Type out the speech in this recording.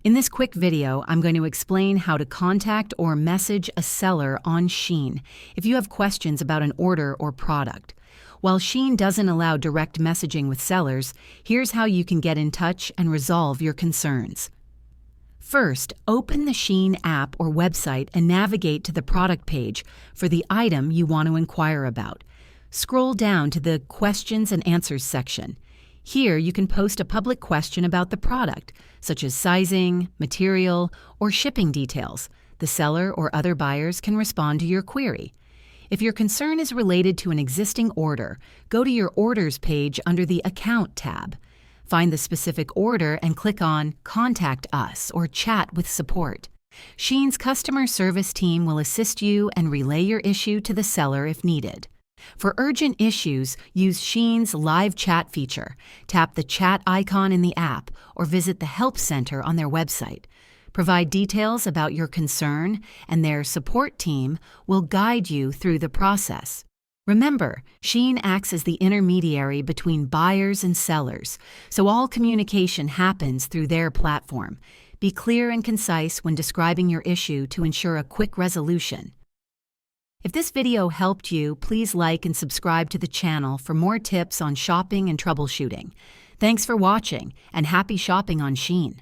In this quick video, I'm going to explain how to contact or message a seller on Shein if you have questions about an order or product. While Shein doesn't allow direct messaging with sellers, here's how you can get in touch and resolve your concerns. First, open the Shein app or website and navigate to the product page for the item you want to inquire about. Scroll down to the Questions and Answers section. Here, you can post a public question about the product, such as sizing, material, or shipping details. The seller or other buyers can respond to your query. If your concern is related to an existing order, go to your Orders page under the Account tab. Find the specific order and click on Contact Us or Chat with Support. Shein's customer service team will assist you and relay your issue to the seller if needed. For urgent issues, use Shein's live chat feature. Tap the chat icon in the app or visit the Help Center on their website. Provide details about your concern, and their support team will guide you through the process. Remember, Shein acts as the intermediary between buyers and sellers, so all communication happens through their platform. Be clear and concise when describing your issue to ensure a quick resolution. If this video helped you, please like and subscribe to the channel for more tips on shopping and troubleshooting. Thanks for watching, and happy shopping on Shein.